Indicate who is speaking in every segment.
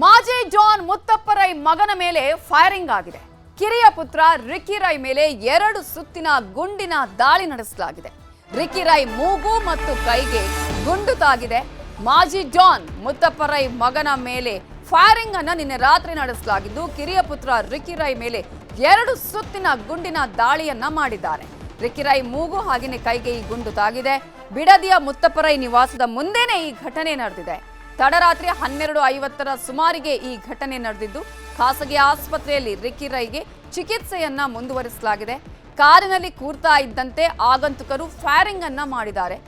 Speaker 1: ಮಾಜಿ ಡಾನ್ ಮುತ್ತಪ್ಪ ರೈ ಮಗನ ಮೇಲೆ ಫೈರಿಂಗ್ ಆಗಿದೆ. ಕಿರಿಯ ಪುತ್ರ ರಿಕ್ಕಿ ರೈ ಮೇಲೆ 2 ಸುತ್ತಿನ ಗುಂಡಿನ ದಾಳಿ ನಡೆಸಲಾಗಿದೆ. ರಿಕ್ಕಿ ರೈ ಮೂಗು ಮತ್ತು ಕೈಗೆ ಗುಂಡು ತಾಗಿದೆ. ಮಾಜಿ ಡಾನ್ ಮುತ್ತಪ್ಪ ರೈ ಮಗನ ಮೇಲೆ ಫೈರಿಂಗ್ ಅನ್ನು ನಿನ್ನೆ ರಾತ್ರಿ ನಡೆಸಲಾಗಿದ್ದು, ಕಿರಿಯ ಪುತ್ರ ರಿಕ್ಕಿ ರೈ ಮೇಲೆ 2 ಸುತ್ತಿನ ಗುಂಡಿನ ದಾಳಿಯನ್ನ ಮಾಡಿದ್ದಾರೆ. ರಿಕ್ಕಿ ರೈ ಮೂಗು ಹಾಗೆಯೇ ಕೈಗೆ ಈ ಗುಂಡು ತಾಗಿದೆ. ಬಿಡದಿಯ ಮುತ್ತಪ್ಪ ರೈ ನಿವಾಸದ ಮುಂದೆನೇ ಈ ಘಟನೆ ನಡೆದಿದೆ. ತಡರಾತ್ರಿ 12:50 ಸುಮಾರಿಗೆ ಈ ಘಟನೆ ನಡೆದಿದ್ದು, ಖಾಸಗಿ ಆಸ್ಪತ್ರೆಯಲ್ಲಿ ರಿಕ್ಕಿ ರೈಗೆ ಚಿಕಿತ್ಸೆಯನ್ನ ಮುಂದುವರಿಸಲಾಗಿದೆ. ಕಾರಿನಲ್ಲಿ ಕೂರ್ತಾ ಇದ್ದಂತೆ ಆಗಂತುಕರು ಫೈರಿಂಗ್ ಅನ್ನ ಮಾಡಿದ್ದಾರೆ.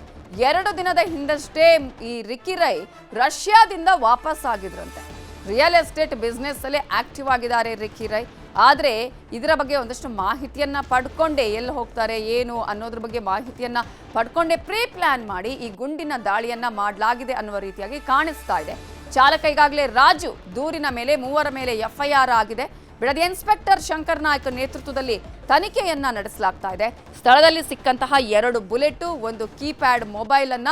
Speaker 1: 2 ದಿನದ ಹಿಂದಷ್ಟೇ ಈ ರಿಕ್ಕಿ ರೈ ರಷ್ಯಾದಿಂದ ವಾಪಸ್ ಆಗಿದ್ರಂತೆ. ರಿಯಲ್ ಎಸ್ಟೇಟ್ ಬಿಸ್ನೆಸ್ ಅಲ್ಲಿ ಆಕ್ಟಿವ್ ಆಗಿದ್ದಾರೆ ರಿಕ್ಕಿ ರೈ. ಆದರೆ ಇದರ ಬಗ್ಗೆ ಒಂದಷ್ಟು ಮಾಹಿತಿಯನ್ನ ಪಡ್ಕೊಂಡೆ ಎಲ್ಲಿ ಹೋಗ್ತಾರೆ ಏನು ಅನ್ನೋದ್ರ ಬಗ್ಗೆ ಮಾಹಿತಿಯನ್ನ ಪಡ್ಕೊಂಡೆ ಪ್ರೀ ಪ್ಲಾನ್ ಮಾಡಿ ಈ ಗುಂಡಿನ ದಾಳಿಯನ್ನ ಮಾಡಲಾಗಿದೆ ಅನ್ನುವ ರೀತಿಯಾಗಿ ಕಾಣಿಸ್ತಾ ಇದೆ. ಚಾಲಕ ಈಗಾಗಲೇ ರಾಜು ದೂರಿನ ಮೇಲೆ 3 ಮೇಲೆ FIR ಆಗಿದೆ. ಬಿಡದಿ ಇನ್ಸ್ಪೆಕ್ಟರ್ ಶಂಕರ್ ನಾಯ್ಕ ನೇತೃತ್ವದಲ್ಲಿ ತನಿಖೆಯನ್ನ ನಡೆಸಲಾಗ್ತಾ ಇದೆ. ಸ್ಥಳದಲ್ಲಿ ಸಿಕ್ಕಂತಹ 2 ಬುಲೆಟ್, 1 ಕೀಪ್ಯಾಡ್ ಮೊಬೈಲ್ ಅನ್ನ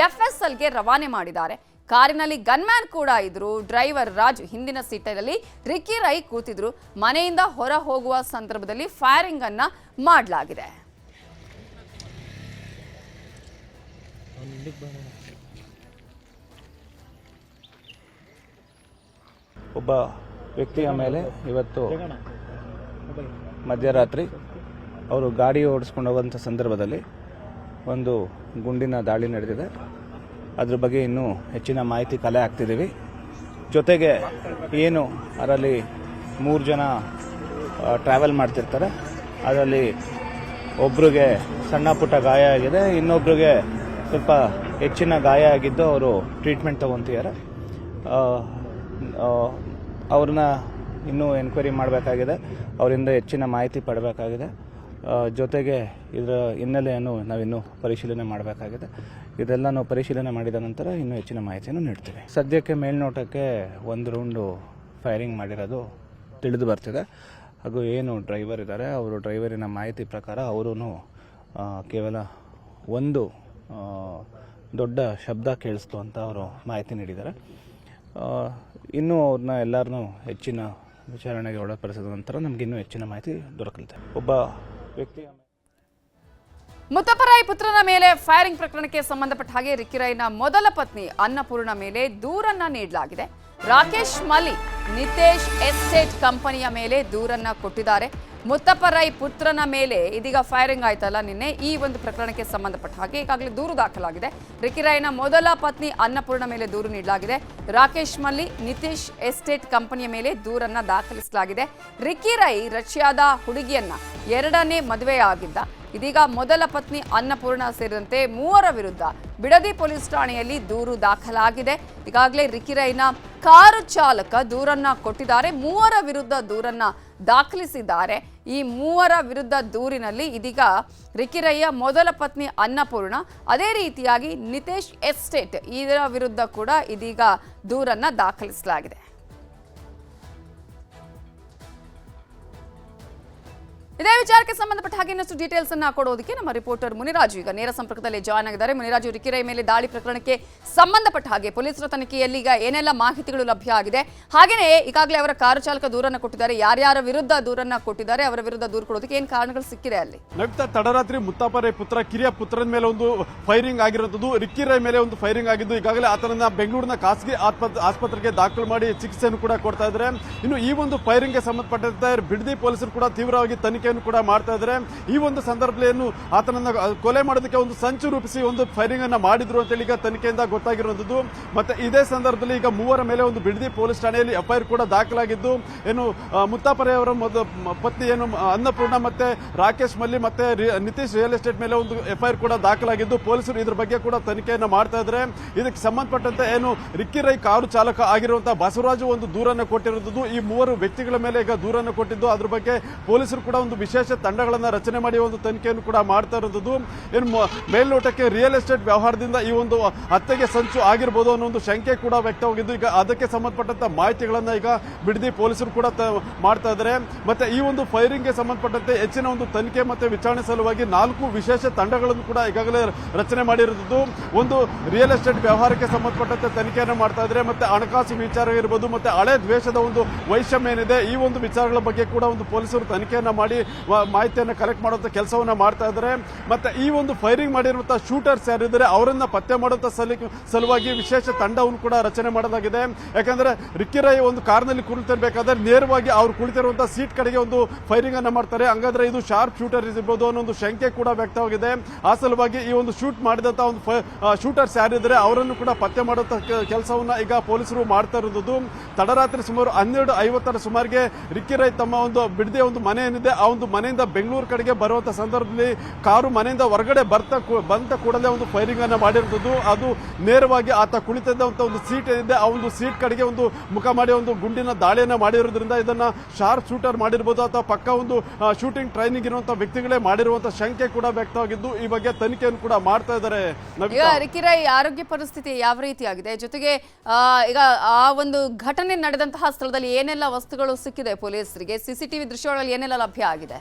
Speaker 1: FSLಗೆ ರವಾನೆ ಮಾಡಿದ್ದಾರೆ. ಕಾರಿನಲ್ಲಿ ಗನ್ಮ್ಯಾನ್ ಕೂಡ ಇದ್ರು. ಡ್ರೈವರ್ ರಾಜು ಹಿಂದಿನ ಸೀಟಲ್ಲಿ, ರಿಕ್ಕಿ ರೈ ಕೂತಿದ್ರು. ಮನೆಯಿಂದ ಹೊರ ಹೋಗುವ ಸಂದರ್ಭದಲ್ಲಿ ಫೈರಿಂಗ್ ಅನ್ನ ಮಾಡಲಾಗಿದೆ.
Speaker 2: ಒಬ್ಬ ವ್ಯಕ್ತಿಯ ಮೇಲೆ ಇವತ್ತು ಮಧ್ಯರಾತ್ರಿ ಅವರು ಗಾಡಿ ಓಡಿಸ್ಕೊಂಡು ಹೋಗುವಂಥ ಸಂದರ್ಭದಲ್ಲಿ ಒಂದು ಗುಂಡಿನ ದಾಳಿ ನಡೆದಿದೆ. ಅದ್ರ ಬಗ್ಗೆ ಇನ್ನೂ ಹೆಚ್ಚಿನ ಮಾಹಿತಿ ಕಲೆ ಹಾಕ್ತಿದ್ದೀವಿ. ಜೊತೆಗೆ ಏನು ಅದರಲ್ಲಿ 3 ಜನ ಟ್ರಾವೆಲ್ ಮಾಡ್ತಿರ್ತಾರೆ. ಅದರಲ್ಲಿ ಒಬ್ರಿಗೆ ಸಣ್ಣ ಪುಟ್ಟ ಗಾಯ ಆಗಿದೆ, ಇನ್ನೊಬ್ರಿಗೆ ಸ್ವಲ್ಪ ಹೆಚ್ಚಿನ ಗಾಯ ಆಗಿದ್ದು ಅವರು ಟ್ರೀಟ್ಮೆಂಟ್ ತಗೊಂತಿದ್ದಾರೆ. ಅವ್ರನ್ನ ಇನ್ನೂ ಎನ್ಕ್ವೈರಿ ಮಾಡಬೇಕಾಗಿದೆ, ಅವರಿಂದ ಹೆಚ್ಚಿನ ಮಾಹಿತಿ ಪಡಬೇಕಾಗಿದೆ. ಜೊತೆಗೆ ಇದರ ಹಿನ್ನೆಲೆಯನ್ನು ನಾವಿನ್ನೂ ಪರಿಶೀಲನೆ ಮಾಡಬೇಕಾಗಿದೆ. ಇದೆಲ್ಲ ನಾವು ಪರಿಶೀಲನೆ ಮಾಡಿದ ನಂತರ ಇನ್ನೂ ಹೆಚ್ಚಿನ ಮಾಹಿತಿಯನ್ನು ನೀಡ್ತೀವಿ. ಸದ್ಯಕ್ಕೆ ಮೇಲ್ನೋಟಕ್ಕೆ 1 ರೌಂಡು ಫೈರಿಂಗ್ ಮಾಡಿರೋದು ತಿಳಿದು ಬರ್ತಿದೆ. ಹಾಗೂ ಏನು ಡ್ರೈವರ್ ಇದ್ದಾರೆ, ಅವರು ಡ್ರೈವರಿನ ಮಾಹಿತಿ ಪ್ರಕಾರ ಅವರು ಕೇವಲ 1 ದೊಡ್ಡ ಶಬ್ದ ಕೇಳಿಸ್ತು ಅಂತ ಅವರು ಮಾಹಿತಿ ನೀಡಿದ್ದಾರೆ. ಇನ್ನೂ ಅವ್ರನ್ನ ಎಲ್ಲರನ್ನೂ ಹೆಚ್ಚಿನ ವಿಚಾರಣೆಗೆ ಒಳಪಡಿಸಿದ ನಂತರ ನಮ್ಗೆ ಇನ್ನೂ ಹೆಚ್ಚಿನ ಮಾಹಿತಿ ದೊರಕಲಿದೆ. ಒಬ್ಬ ವ್ಯಕ್ತಿಯ
Speaker 1: ಮುತ್ತಪ್ಪ ರೈ ಪುತ್ರನ ಮೇಲೆ ಫೈರಿಂಗ್ ಪ್ರಕರಣಕ್ಕೆ ಸಂಬಂಧಪಟ್ಟ ಹಾಗೆ ರಿಕ್ಕಿ ರೈನ ಮೊದಲ ಪತ್ನಿ ಅನ್ನಪೂರ್ಣ ಮೇಲೆ ದೂರನ್ನ ನೀಡಲಾಗಿದೆ. ರಾಕೇಶ್ ಮಲ್ಲಿ ನಿತೇಶ್ ಎಸ್ಟೇಟ್ ಕಂಪನಿಯ ಮೇಲೆ ದೂರನ್ನ ಕೊಟ್ಟಿದ್ದಾರೆ. ಮುತ್ತಪ್ಪ ರೈ ಪುತ್ರನ ಮೇಲೆ ಇದೀಗ ಫೈರಿಂಗ್ ಆಯ್ತಲ್ಲ ನಿನ್ನೆ, ಈ ಒಂದು ಪ್ರಕರಣಕ್ಕೆ ಸಂಬಂಧಪಟ್ಟ ಹಾಗೆ ಈಗಾಗಲೇ ದೂರು ದಾಖಲಾಗಿದೆ. ರಿಕ್ಕಿ ರೈನ ಮೊದಲ ಪತ್ನಿ ಅನ್ನಪೂರ್ಣ ಮೇಲೆ ದೂರು ನೀಡಲಾಗಿದೆ. ರಾಕೇಶ್ ಮಲ್ಲಿ ನಿತೇಶ್ ಎಸ್ಟೇಟ್ ಕಂಪನಿಯ ಮೇಲೆ ದೂರನ್ನ ದಾಖಲಿಸಲಾಗಿದೆ. ರಿಕ್ಕಿ ರೈ ರಷ್ಯಾದ ಹುಡುಗಿಯನ್ನ 2ನೇ ಮದುವೆಯಾಗಿದ್ದ. ಇದೀಗ ಮೊದಲ ಪತ್ನಿ ಅನ್ನಪೂರ್ಣ ಸೇರಿದಂತೆ 3 ವಿರುದ್ಧ ಬಿಡದಿ ಪೊಲೀಸ್ ಠಾಣೆಯಲ್ಲಿ ದೂರು ದಾಖಲಾಗಿದೆ. ಈಗಾಗಲೇ ರಿಕ್ಕಿ ರೈನ ಕಾರು ಚಾಲಕ ದೂರನ್ನ ಕೊಟ್ಟಿದ್ದಾರೆ. 3 ವಿರುದ್ಧ ದೂರನ್ನ ದಾಖಲಿಸಿದ್ದಾರೆ. ಈ 3 ವಿರುದ್ಧ ದೂರಿನಲ್ಲಿ ಇದೀಗ ರಿಕ್ಕಿ ರೈಯ ಮೊದಲ ಪತ್ನಿ ಅನ್ನಪೂರ್ಣ, ಅದೇ ರೀತಿಯಾಗಿ ನಿತೇಶ್ ಎಸ್ಟೇಟ್ ಇದರ ವಿರುದ್ಧ ಕೂಡ ಇದೀಗ ದೂರನ್ನ ದಾಖಲಿಸಲಾಗಿದೆ. ಇದೇ ವಿಚಾರಕ್ಕೆ ಸಂಬಂಧಪಟ್ಟ ಹಾಗೆ ಇನ್ನಷ್ಟು ಡೀಟೇಲ್ಸ್ ಅನ್ನ ಕೊಡೋದಕ್ಕೆ ನಮ್ಮ ರಿಪೋರ್ಟರ್ ಮುನಿರಾಜು ಈಗ ನೇರ ಸಂಪರ್ಕದಲ್ಲಿ ಜಾಯ್ನ್ ಆಗಿದ್ದಾರೆ. ಮುನಿರಾಜು, ರಿಕ್ಕಿ ರೈ ಮೇಲೆ ದಾಳಿ ಪ್ರಕರಣಕ್ಕೆ ಸಂಬಂಧಪಟ್ಟ ಹಾಗೆ ಪೊಲೀಸರ ತನಿಖೆಯಲ್ಲಿ ಈಗ ಏನೆಲ್ಲ ಮಾಹಿತಿಗಳು ಲಭ್ಯ ಆಗಿದೆ, ಹಾಗೆಯೇ ಈಗಾಗಲೇ ಅವರ ಕಾರು ಚಾಲಕ ದೂರನ್ನ ಕೊಟ್ಟಿದ್ದಾರೆ, ಯಾರ್ಯಾರ ವಿರುದ್ಧ ದೂರನ್ನ ಕೊಟ್ಟಿದ್ದಾರೆ, ಅವರ ವಿರುದ್ಧ ದೂರು ಕೊಡೋದಕ್ಕೆ ಏನು ಕಾರಣಗಳು ಸಿಕ್ಕಿದೆ ಅಲ್ಲಿ?
Speaker 3: ತಡರಾತ್ರಿ ಮುತ್ತಪ್ಪ ರೈ ಪುತ್ರ ಕಿರಿಯ ಪುತ್ರನ ಮೇಲೆ ಒಂದು ಫೈರಿಂಗ್ ಆಗಿರುವಂತದ್ದು, ರಿಕ್ಕಿ ರೈ ಮೇಲೆ ಒಂದು ಫೈರಿಂಗ್ ಆಗಿದ್ದು, ಈಗಾಗಲೇ ಆತನನ್ನ ಬೆಂಗಳೂರಿನ ಖಾಸಗಿ ಆಸ್ಪತ್ರೆಗೆ ದಾಖಲು ಮಾಡಿ ಚಿಕಿತ್ಸೆಯನ್ನು ಕೂಡ ಕೊಡ್ತಾ ಇದ್ದಾರೆ. ಇನ್ನು ಈ ಒಂದು ಫೈರಿಂಗ್ಗೆ ಸಂಬಂಧಪಟ್ಟಂತೆ ಬಿಡದಿ ಪೊಲೀಸರು ಕೂಡ ತೀವ್ರವಾಗಿ ತನಿಖೆ ಕೂಡ ಮಾಡ್ತಾ ಇದ್ದಾರೆ. ಈ ಒಂದು ಸಂದರ್ಭದಲ್ಲಿ ಏನು ಆತನನ್ನ ಕೊಲೆ ಮಾಡೋದಕ್ಕೆ ಒಂದು ಸಂಚು ರೂಪಿಸಿ ಒಂದು ಫೈರಿಂಗ್ ಅನ್ನ ಮಾಡಿದ್ರು ಅಂತ ಹೇಳಿ ಈಗ ತನಿಖೆಯಿಂದ ಗೊತ್ತಾಗಿರುವಂತದ್ದು. ಮತ್ತೆ ಇದೇ ಸಂದರ್ಭದಲ್ಲಿ ಈಗ 3 ಮೇಲೆ ಒಂದು ಬಿಡದಿ ಪೊಲೀಸ್ ಠಾಣೆಯಲ್ಲಿ FIR ಕೂಡ ದಾಖಲಾಗಿದ್ದು, ಏನು ಮುತ್ತಪ್ಪ ರೈ ಅವರ ಪತ್ನಿ ಏನು ಅನ್ನಪೂರ್ಣ ಮತ್ತೆ ರಾಕೇಶ್ ಮಲ್ಲಿ ಮತ್ತೆ ನಿತೇಶ್ ರಿಯಲ್ ಎಸ್ಟೇಟ್ ಮೇಲೆ ಒಂದು FIR ಕೂಡ ದಾಖಲಾಗಿದ್ದು, ಪೊಲೀಸರು ಇದ್ರ ಬಗ್ಗೆ ಕೂಡ ತನಿಖೆಯನ್ನ ಮಾಡ್ತಾ ಇದ್ದಾರೆ. ಇದಕ್ಕೆ ಸಂಬಂಧಪಟ್ಟಂತೆ ಏನು ರಿಕ್ಕಿ ರೈ ಕಾರು ಚಾಲಕ ಆಗಿರುವಂತಹ ಬಸವರಾಜು ಒಂದು ದೂರನ್ನು ಕೊಟ್ಟಿರುವಂತದ್ದು. ಈ 3 ವ್ಯಕ್ತಿಗಳ ಮೇಲೆ ಈಗ ದೂರನ್ನು ಕೊಟ್ಟಿದ್ದು, ಅದ್ರ ಬಗ್ಗೆ ಪೊಲೀಸರು ಕೂಡ ಒಂದು ಒಂದು ವಿಶೇಷ ತಂಡಗಳನ್ನ ರಚನೆ ಮಾಡಿ ಒಂದು ತನಿಖೆಯನ್ನು ಕೂಡ ಮಾಡ್ತಾ ಇರುವಂತದ್ದು. ಏನು ಮೇಲ್ನೋಟಕ್ಕೆ ರಿಯಲ್ ಎಸ್ಟೇಟ್ ವ್ಯವಹಾರದಿಂದ ಈ ಒಂದು ಹತ್ಯೆಗೆ ಸಂಚು ಆಗಿರ್ಬೋದು ಅನ್ನೋ ಒಂದು ಶಂಕೆ ಕೂಡ ವ್ಯಕ್ತವಾಗಿದ್ದು, ಈಗ ಅದಕ್ಕೆ ಸಂಬಂಧಪಟ್ಟಂತ ಮಾಹಿತಿಗಳನ್ನ ಈಗ ಬಿಡದಿ ಪೊಲೀಸರು ಕೂಡ ಮಾಡ್ತಾ ಇದ್ದಾರೆ. ಮತ್ತೆ ಈ ಒಂದು ಫೈರಿಂಗ್ಗೆ ಸಂಬಂಧಪಟ್ಟಂತೆ ಹೆಚ್ಚಿನ ಒಂದು ತನಿಖೆ ಮತ್ತೆ ವಿಚಾರಣೆ ಸಲುವಾಗಿ 4 ವಿಶೇಷ ತಂಡಗಳನ್ನು ಕೂಡ ಈಗಾಗಲೇ ರಚನೆ ಮಾಡಿರುವುದು. ಒಂದು ರಿಯಲ್ ಎಸ್ಟೇಟ್ ವ್ಯವಹಾರಕ್ಕೆ ಸಂಬಂಧಪಟ್ಟಂತೆ ತನಿಖೆಯನ್ನು ಮಾಡ್ತಾ ಇದ್ದಾರೆ. ಮತ್ತೆ ಹಣಕಾಸು ವಿಚಾರ ಇರಬಹುದು, ಮತ್ತೆ ಹಳೆ ದ್ವೇಷದ ಒಂದು ವೈಷಮ್ಯ ಏನಿದೆ ಈ ಒಂದು ವಿಚಾರಗಳ ಬಗ್ಗೆ ಕೂಡ ಒಂದು ಪೊಲೀಸರು ತನಿಖೆಯನ್ನ ಮಾಡಿ ಮಾಹಿತಿಯನ್ನು ಕಲೆಕ್ಟ್ ಮಾಡುವಂತ ಕೆಲಸವನ್ನ ಮಾಡ್ತಾ ಇದ್ದಾರೆ. ಮತ್ತೆ ಈ ಒಂದು ಫೈರಿಂಗ್ ಮಾಡಿರುವಂತಹ ಶೂಟರ್ಸ್ ಯಾರಿದ್ದಾರೆ ಅವರನ್ನ ಪತ್ತೆ ಮಾಡುವಂತ ಸಲುವಾಗಿ ವಿಶೇಷ ತಂಡವನ್ನು ಕೂಡ ರಚನೆ ಮಾಡಲಾಗಿದೆ. ಯಾಕಂದ್ರೆ ರಿಕ್ಕಿ ರೈ ಒಂದು ಕಾರ್ನಲ್ಲಿ ಕುಳಿತಿರ್ಬೇಕಾದ್ರೆ ನೇರವಾಗಿ ಅವ್ರು ಕುಳಿತಿರುವಂತಹ ಸೀಟ್ ಕಡೆಗೆ ಒಂದು ಫೈರಿಂಗ್ ಅನ್ನ ಮಾಡ್ತಾರೆ. ಹಂಗಾದ್ರೆ ಇದು ಶಾರ್ಪ್ ಶೂಟರ್ ಇರಬಹುದು ಅನ್ನೋ ಒಂದು ಶಂಕೆ ಕೂಡ ವ್ಯಕ್ತವಾಗಿದೆ. ಆ ಸಲುವಾಗಿ ಈ ಒಂದು ಶೂಟ್ ಮಾಡಿದಂತ ಒಂದು ಶೂಟರ್ಸ್ ಯಾರಿದ್ದಾರೆ ಅವರನ್ನು ಕೂಡ ಪತ್ತೆ ಮಾಡುವಂತ ಕೆಲಸವನ್ನ ಈಗ ಪೊಲೀಸರು ಮಾಡ್ತಾ ಇರುವುದು. ತಡರಾತ್ರಿ ಸುಮಾರು 12:50 ಸುಮಾರಿಗೆ ರಿಕ್ಕಿ ರೈ ತಮ್ಮ ಒಂದು ಬಿಡದಿಯ ಒಂದು ಮನೆ ಏನಿದೆ ಆ ಒಂದು ಮನೆಯಿಂದ ಬೆಂಗಳೂರು ಕಡೆಗೆ ಬರುವಂತ ಸಂದರ್ಭದಲ್ಲಿ ಕಾರು ಮನೆಯಿಂದ ಹೊರಗಡೆ ಬಂದ ಕೂಡಲೇ ಒಂದು ಫೈರಿಂಗ್ ಅನ್ನ ಮಾಡಿರುವುದು. ಅದು ನೇರವಾಗಿ ಆತ ಕುಳಿತಿದ್ದಂತ ಒಂದು ಸೀಟ್ ಏನಿದೆ ಆ ಒಂದು ಸೀಟ್ ಕಡೆಗೆ ಒಂದು ಮುಖ ಮಾಡಿ ಒಂದು ಗುಂಡಿನ ದಾಳಿಯನ್ನ ಮಾಡಿರೋದ್ರಿಂದ ಇದನ್ನ ಶಾರ್ಪ್ ಶೂಟರ್ ಮಾಡಿರಬಹುದು ಅಥವಾ ಪಕ್ಕ ಒಂದು ಶೂಟಿಂಗ್ ಟ್ರೈನಿಂಗ್ ಇರುವಂತಹ ವ್ಯಕ್ತಿಗಳೇ ಮಾಡಿರುವಂತಹ ಶಂಕೆ ಕೂಡ ವ್ಯಕ್ತವಾಗಿದ್ದು ಈ ಬಗ್ಗೆ ತನಿಖೆಯನ್ನು ಕೂಡ ಮಾಡ್ತಾ ಇದ್ದಾರೆ.
Speaker 1: ಈಗ ರಿಕ್ಕಿ ರೈ ಆರೋಗ್ಯ ಪರಿಸ್ಥಿತಿ ಯಾವ ರೀತಿಯಾಗಿದೆ, ಜೊತೆಗೆ ಈಗ ಆ ಒಂದು ಘಟನೆ ನಡೆದಂತಹ ಸ್ಥಳದಲ್ಲಿ ಏನೆಲ್ಲ ವಸ್ತುಗಳು ಸಿಕ್ಕಿದೆ ಪೊಲೀಸರಿಗೆ, ಸಿಸಿಟಿವಿ ದೃಶ್ಯಗಳಲ್ಲಿ ಏನೆಲ್ಲ ಲಭ್ಯ ಆಗಿದೆ?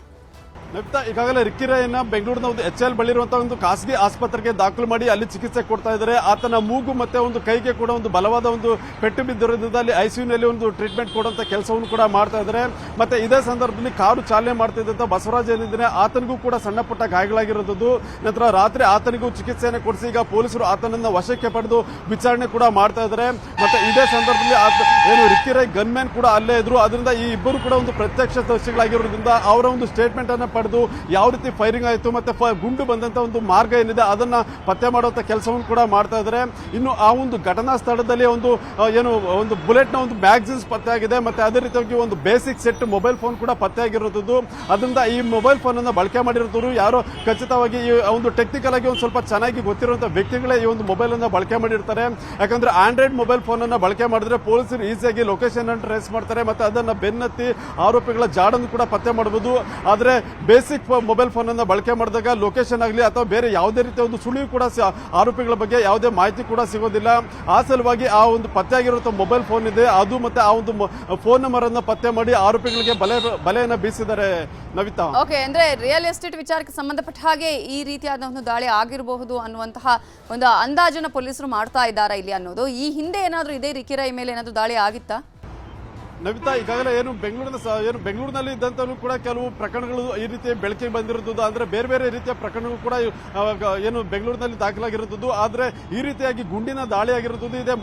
Speaker 3: ನವಿತಾ, ಈಗಾಗಲೇ ರಿಕ್ಕಿ ರೈಯನ್ನ ಬೆಂಗಳೂರಿನ ಒಂದು HL ಬಳಿರುವಂತಹ ಒಂದು ಖಾಸಗಿ ಆಸ್ಪತ್ರೆಗೆ ದಾಖಲು ಮಾಡಿ ಅಲ್ಲಿ ಚಿಕಿತ್ಸೆ ಕೊಡ್ತಾ ಇದ್ದಾರೆ. ಆತನ ಮೂಗು ಮತ್ತೆ ಒಂದು ಕೈಗೆ ಕೂಡ ಒಂದು ಬಲವಾದ ಒಂದು ಪೆಟ್ಟು ಬಿದ್ದಿರೋದ್ರಿಂದ ಅಲ್ಲಿ ಐಸಿಯುನಲ್ಲಿ ಒಂದು ಟ್ರೀಟ್ಮೆಂಟ್ ಕೊಡುವಂತ ಕೆಲಸವನ್ನು ಕೂಡ ಮಾಡ್ತಾ ಇದ್ದಾರೆ. ಮತ್ತೆ ಇದೇ ಸಂದರ್ಭದಲ್ಲಿ ಕಾರು ಚಾಲನೆ ಮಾಡ್ತಿದ್ದಂತ ಬಸವರಾಜ್ ಏನಿದ್ದಾನೆ ಆತನಿಗೂ ಕೂಡ ಸಣ್ಣ ಪುಟ್ಟ ಗಾಯಗಳಾಗಿರೋದು. ನಂತರ ರಾತ್ರಿ ಆತನಿಗೂ ಚಿಕಿತ್ಸೆಯನ್ನು ಕೊಡಿಸಿ ಈಗ ಪೊಲೀಸರು ಆತನನ್ನ ವಶಕ್ಕೆ ಪಡೆದು ವಿಚಾರಣೆ ಕೂಡ ಮಾಡ್ತಾ ಇದ್ದಾರೆ. ಮತ್ತೆ ಇದೇ ಸಂದರ್ಭದಲ್ಲಿ ಏನು ರಿಕ್ಕಿ ರೈ ಗನ್ಮ್ಯಾನ್ ಕೂಡ ಅಲ್ಲೇ ಇದ್ರು. ಅದರಿಂದ ಈ ಇಬ್ಬರು ಕೂಡ ಒಂದು ಪ್ರತ್ಯಕ್ಷದರ್ಶಿಗಳಾಗಿರೋದ್ರಿಂದ ಅವರ ಒಂದು ಸ್ಟೇಟ್ಮೆಂಟ್ ಅನ್ನ ಪಡೆದು ಯಾವ ರೀತಿ ಫೈರಿಂಗ್ ಆಯಿತು ಮತ್ತೆ ಗುಂಡು ಬಂದಂತ ಒಂದು ಮಾರ್ಗ ಏನಿದೆ ಅದನ್ನ ಪತ್ತೆ ಮಾಡುವಂತ ಕೆಲಸವನ್ನು ಕೂಡ ಮಾಡ್ತಾ ಇದ್ದಾರೆ. ಇನ್ನು ಆ ಒಂದು ಘಟನಾ ಸ್ಥಳದಲ್ಲಿ ಒಂದು ಒಂದು ಬುಲೆಟ್ ನ ಒಂದು ಮ್ಯಾಗಝಿನ್ಸ್ ಪತ್ತೆ ಆಗಿದೆ. ಮತ್ತೆ ಅದೇ ರೀತಿಯಾಗಿ ಒಂದು ಬೇಸಿಕ್ ಸೆಟ್ ಮೊಬೈಲ್ ಫೋನ್ ಕೂಡ ಪತ್ತೆ ಆಗಿರೋದು. ಅದರಿಂದ ಈ ಮೊಬೈಲ್ ಫೋನ್ ಅನ್ನ ಬಳಕೆ ಮಾಡಿರೋದು ಯಾರೋ ಖಚಿತವಾಗಿ ಈ ಒಂದು ಟೆಕ್ನಿಕಲ್ ಆಗಿ ಒಂದು ಸ್ವಲ್ಪ ಚೆನ್ನಾಗಿ ಗೊತ್ತಿರುವಂತಹ ವ್ಯಕ್ತಿಗಳೇ ಈ ಒಂದು ಮೊಬೈಲ್ ಅನ್ನ ಬಳಕೆ ಮಾಡಿರ್ತಾರೆ. ಯಾಕಂದ್ರೆ ಆಂಡ್ರಾಯ್ಡ್ ಮೊಬೈಲ್ ಫೋನ್ ಅನ್ನ ಬಳಕೆ ಮಾಡಿದ್ರೆ ಪೊಲೀಸರು ಈಸಿಯಾಗಿ ಲೊಕೇಶನ್ ಅನ್ನು ಟ್ರೇಸ್ ಮಾಡ್ತಾರೆ. ಮತ್ತೆ ಅದನ್ನ ಬೆನ್ನತ್ತಿ ಆರೋಪಿಗಳ ಜಾಡನ್ನು ಕೂಡ ಪತ್ತೆ ಮಾಡಬಹುದು. ಆದ್ರೆ ಬೇಸಿಕ್ ಮೊಬೈಲ್ ಫೋನ್ ಅನ್ನ ಬಳಕೆ ಮಾಡಿದಾಗ ಲೊಕೇಶನ್ ಆಗಲಿ ಅಥವಾ ಬೇರೆ ಯಾವುದೇ ರೀತಿಯ ಒಂದು ಸುಳಿವು ಕೂಡ ಆರೋಪಿಗಳ ಬಗ್ಗೆ ಯಾವುದೇ ಮಾಹಿತಿ ಕೂಡ ಸಿಗೋದಿಲ್ಲ. ಆ ಸಲುವಾಗಿ ಆ ಒಂದು ಪತ್ತೆ ಆಗಿರುವಂತಹ ಮೊಬೈಲ್ ಫೋನ್ ಇದೆ ಅದು ಮತ್ತೆ ಆ ಒಂದು ಫೋನ್ ನಂಬರ್ ಅನ್ನ ಪತ್ತೆ ಮಾಡಿ ಆರೋಪಿಗಳಿಗೆ ಬಲೆಯನ್ನ ಬೀಸಿದ್ದಾರೆ. ನವಿತಾ,
Speaker 1: ಓಕೆ, ಅಂದ್ರೆ ರಿಯಲ್ ಎಸ್ಟೇಟ್ ವಿಚಾರಕ್ಕೆ ಸಂಬಂಧಪಟ್ಟ ಹಾಗೆ ಈ ರೀತಿಯಾದ ಒಂದು ದಾಳಿ ಆಗಿರಬಹುದು ಅನ್ನುವಂತಹ ಒಂದು ಅಂದಾಜನ್ನ ಪೊಲೀಸರು ಮಾಡ್ತಾ ಇದ್ದಾರಾ ಇಲ್ಲಿ ಅನ್ನೋದು. ಈ ಹಿಂದೆ ಏನಾದ್ರೂ ಇದೇ ರಿಕ್ಕಿ ರೈ ಮೇಲೆ ಏನಾದ್ರೂ ದಾಳಿ ಆಗಿತ್ತಾ?
Speaker 3: ನವಿತಾ, ಈಗಾಗಲೇ ಬೆಂಗಳೂರಿನಲ್ಲಿ ಇದ್ದಂತಲೂ ಕೂಡ ಕೆಲವು ಪ್ರಕರಣಗಳು ಈ ರೀತಿ ಬೆಳಕಿಗೆ ಬಂದಿರುವುದು. ಅಂದ್ರೆ ಬೇರೆ ಬೇರೆ ರೀತಿಯ ಪ್ರಕರಣಗಳು ಕೂಡ ಏನು ಬೆಂಗಳೂರಿನಲ್ಲಿ ದಾಖಲಾಗಿರುತ್ತದೆ. ಆದ್ರೆ ಈ ರೀತಿಯಾಗಿ ಗುಂಡಿನ ದಾಳಿ ಆಗಿರುತ್ತದೆ ಇದೇ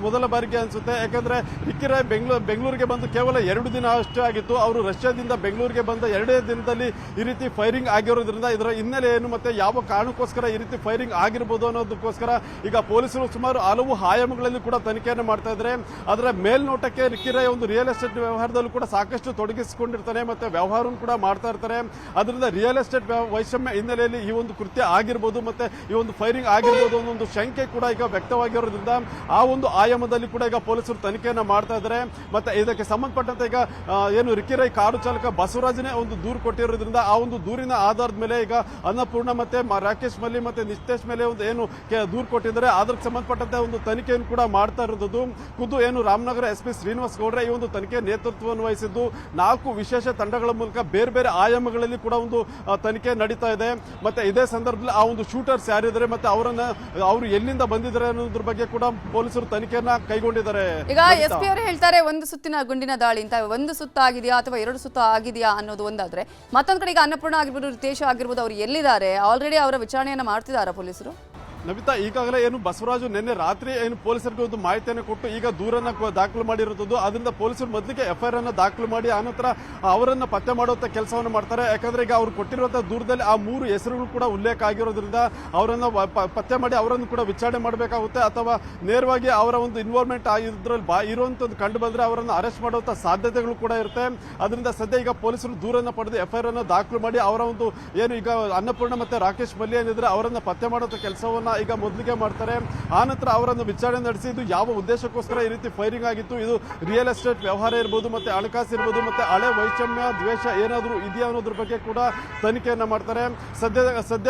Speaker 3: ಮೊದಲ ಬಾರಿಗೆ ಅನ್ಸುತ್ತೆ. ಯಾಕಂದ್ರೆ ರಿಕ್ಕಿ ರೈ ಬೆಂಗಳೂರಿಗೆ ಬಂದು ಕೇವಲ 2 ದಿನ ಅಷ್ಟೇ ಆಗಿತ್ತು. ಅವರು ರಷ್ಯಾದಿಂದ ಬೆಂಗಳೂರಿಗೆ ಬಂದ 2ನೇ ದಿನದಲ್ಲಿ ಈ ರೀತಿ ಫೈರಿಂಗ್ ಆಗಿರೋದ್ರಿಂದ ಇದರ ಹಿನ್ನೆಲೆ ಏನು ಮತ್ತೆ ಯಾವ ಕಾರಣಕ್ಕೋಸ್ಕರ ಈ ರೀತಿ ಫೈರಿಂಗ್ ಆಗಿರಬಹುದು ಅನ್ನೋದಕ್ಕೋಸ್ಕರ ಈಗ ಪೊಲೀಸರು ಸುಮಾರು ಹಲವು ಆಯಾಮಗಳಲ್ಲಿ ಕೂಡ ತನಿಖೆಯನ್ನು ಮಾಡ್ತಾ ಇದ್ದಾರೆ. ಆದ್ರೆ ಮೇಲ್ನೋಟಕ್ಕೆ ರಿಕ್ಕಿ ರೈ ಒಂದು ರಿಯಲ್ ಎಸ್ಟೇಟ್ ವ್ಯವಹಾರದಲ್ಲೂ ಕೂಡ ಸಾಕಷ್ಟು ತೊಡಗಿಸಿಕೊಂಡಿರ್ತಾನೆ ಮತ್ತೆ ವ್ಯವಹಾರವನ್ನು ಕೂಡ ಮಾಡ್ತಾ ಇರ್ತಾರೆ. ಅದರಿಂದ ರಿಯಲ್ ಎಸ್ಟೇಟ್ ವೈಷಮ್ಯ ಹಿನ್ನೆಲೆಯಲ್ಲಿ ಈ ಒಂದು ಕೃತ್ಯ ಆಗಿರ್ಬೋದು ಮತ್ತೆ ಈ ಒಂದು ಫೈರಿಂಗ್ ಆಗಿರ್ಬೋದು ಅನ್ನೋ ಒಂದು ಶಂಕೆ ಕೂಡ ಈಗ ವ್ಯಕ್ತವಾಗಿರೋದ್ರಿಂದ ಆ ಒಂದು ಆಯಾಮದಲ್ಲಿ ಕೂಡ ಈಗ ಪೊಲೀಸರು ತನಿಖೆಯನ್ನ ಮಾಡ್ತಾ ಇದ್ದಾರೆ. ಮತ್ತೆ ಇದಕ್ಕೆ ಸಂಬಂಧಪಟ್ಟಂತೆ ಈಗ ಏನು ರಿಕ್ಕಿ ರೈ ಕಾರು ಚಾಲಕ ಬಸವರಾಜನೇ ಒಂದು ದೂರು ಕೊಟ್ಟಿರೋದ್ರಿಂದ ಆ ಒಂದು ದೂರಿನ ಆಧಾರದ ಮೇಲೆ ಈಗ ಅನ್ನಪೂರ್ಣ ಮತ್ತೆ ರಾಕೇಶ್ ಮಲ್ಲಿ ಮತ್ತೆ ನಿತೇಶ್ ಮೇಲೆ ಒಂದು ಏನು ದೂರು ಕೊಟ್ಟಿದ್ದಾರೆ ಅದಕ್ಕೆ ಸಂಬಂಧಪಟ್ಟಂತೆ ಒಂದು ತನಿಖೆಯನ್ನು ಕೂಡ ಮಾಡ್ತಾ ಇರೋದು. ಖುದ್ದು ಏನು ರಾಮನಗರ SP ಶ್ರೀನಿವಾಸ್ ಗೌಡ್ರೆ ಈ ಒಂದು ತನಿಖೆ ನೇತೃತ್ವವನ್ನು ವಹಿಸಿದ್ದು 4 ವಿಶೇಷ ತಂಡಗಳ ಮೂಲಕ ಬೇರೆ ಬೇರೆ ಆಯಾಮಗಳಲ್ಲಿ ಕೂಡ ಒಂದು ತನಿಖೆ ನಡೀತಾ ಇದೆ. ಮತ್ತೆ ಇದೇ ಸಂದರ್ಭದಲ್ಲಿ ಆ ಒಂದು ಶೂಟರ್ಸ್ ಯಾರಿದ್ದಾರೆ ಮತ್ತೆ ಅವರು ಎಲ್ಲಿಂದ ಬಂದಿದ್ದಾರೆ ಅನ್ನೋದ್ರ ಬಗ್ಗೆ ಕೂಡ ಪೊಲೀಸರು ತನಿಖೆಯನ್ನ ಕೈಗೊಂಡಿದ್ದಾರೆ.
Speaker 1: ಈಗ SP ಅವರು ಹೇಳ್ತಾರೆ ಒಂದು ಸುತ್ತಿನ ಗುಂಡಿನ ದಾಳಿ ಅಂತ, ಒಂದು ಸುತ್ತ ಆಗಿದೆಯಾ ಅಥವಾ 2 ಸುತ್ತ ಆಗಿದೆಯಾ ಅನ್ನೋದು ಒಂದಾದ್ರೆ, ಮತ್ತೊಂದ್ ಕಡೆ ಈಗ ಅನ್ನಪೂರ್ಣ ಆಗಿರ್ಬೋದು ರಿತೇಶ್ ಆಗಿರ್ಬೋದು ಅವ್ರು ಎಲ್ಲಿದ್ದಾರೆ, ಆಲ್ರೆಡಿ ಅವರ ವಿಚಾರಣೆಯನ್ನ ಮಾಡ್ತಿದಾರಾ ಪೊಲೀಸರು?
Speaker 3: ನವಿತಾ, ಈಗಾಗಲೇ ಏನು ಬಸವರಾಜು ನಿನ್ನೆ ರಾತ್ರಿ ಏನು ಪೊಲೀಸರಿಗೆ ಒಂದು ಮಾಹಿತಿಯನ್ನು ಕೊಟ್ಟು ಈಗ ದೂರನ್ನ ದಾಖಲು ಮಾಡಿರುತ್ತದೆ. ಅದರಿಂದ ಪೊಲೀಸರು ಮೊದಲಿಗೆ FIR ಅನ್ನ ದಾಖಲು ಮಾಡಿ ಆನಂತರ ಅವರನ್ನ ಪತ್ತೆ ಮಾಡುವಂತ ಕೆಲಸವನ್ನು ಮಾಡ್ತಾರೆ. ಯಾಕಂದ್ರೆ ಈಗ ಅವ್ರು ಕೊಟ್ಟಿರುವಂತಹ ದೂರದಲ್ಲಿ ಆ 3 ಹೆಸರುಗಳು ಕೂಡ ಉಲ್ಲೇಖ ಆಗಿರೋದ್ರಿಂದ ಅವರನ್ನ ಪತ್ತೆ ಮಾಡಿ ಅವರನ್ನು ಕೂಡ ವಿಚಾರಣೆ ಮಾಡಬೇಕಾಗುತ್ತೆ. ಅಥವಾ ನೇರವಾಗಿ ಅವರ ಒಂದು ಇನ್ವಾಲ್ವ್ಮೆಂಟ್ ಇದ್ರಲ್ಲಿ ಇರುವಂತದ್ದು ಕಂಡು ಬಂದ್ರೆ ಅವರನ್ನು ಅರೆಸ್ಟ್ ಮಾಡುವಂತ ಸಾಧ್ಯತೆಗಳು ಕೂಡ ಇರುತ್ತೆ. ಅದರಿಂದ ಸದ್ಯ ಈಗ ಪೊಲೀಸರು ದೂರನ್ನ ಪಡೆದು FIR ಅನ್ನ ದಾಖಲು ಮಾಡಿ ಅವರ ಒಂದು ಏನು ಈಗ ಅನ್ನಪೂರ್ಣ ಮತ್ತೆ ರಾಕೇಶ್ ಮಲ್ಲಿ ಏನಿದ್ರೆ ಅವರನ್ನ ಪತ್ತೆ ಮಾಡುವಂತ ಕೆಲಸವನ್ನ ಈಗ ಮೊದಲಿಗೆ ಮಾಡ್ತಾರೆ. ಆ ನಂತರ ಅವರನ್ನು ವಿಚಾರಣೆ ನಡೆಸಿ ಇದು ಯಾವ ಉದ್ದೇಶಕ್ಕೋಸ್ಕರ ಈ ರೀತಿ ಫೈರಿಂಗ್ ಆಗಿತ್ತು, ಇದು ರಿಯಲ್ ಎಸ್ಟೇಟ್ ವ್ಯವಹಾರ ಇರ್ಬೋದು, ಮತ್ತೆ ಹಣಕಾಸು ಇರ್ಬೋದು, ಮತ್ತೆ ಹಳೆ ವೈಷಮ್ಯ ದ್ವೇಷ ಏನಾದರೂ ಇದೆಯಾ ಅನ್ನೋದ್ರ ಬಗ್ಗೆ ಕೂಡ ತನಿಖೆಯನ್ನ ಮಾಡ್ತಾರೆ. ಸದ್ಯ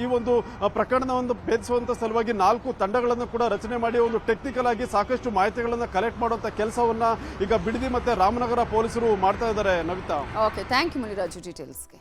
Speaker 3: ಈ ಒಂದು ಪ್ರಕರಣವನ್ನು ಭೇದಿಸುವಂತ ಸಲುವಾಗಿ 4 ತಂಡಗಳನ್ನು ಕೂಡ ರಚನೆ ಮಾಡಿ ಒಂದು ಟೆಕ್ನಿಕಲ್ ಆಗಿ ಸಾಕಷ್ಟು ಮಾಹಿತಿಗಳನ್ನು ಕಲೆಕ್ಟ್ ಮಾಡುವಂತ ಕೆಲಸವನ್ನ ಈಗ ಬಿಡದಿ ಮತ್ತೆ ರಾಮನಗರ ಪೊಲೀಸರು ಮಾಡ್ತಾ ಇದ್ದಾರೆ. Navitha,
Speaker 1: okay, thank you Muniraju ಡೀಟೇಲ್ಸ್ಗೆ.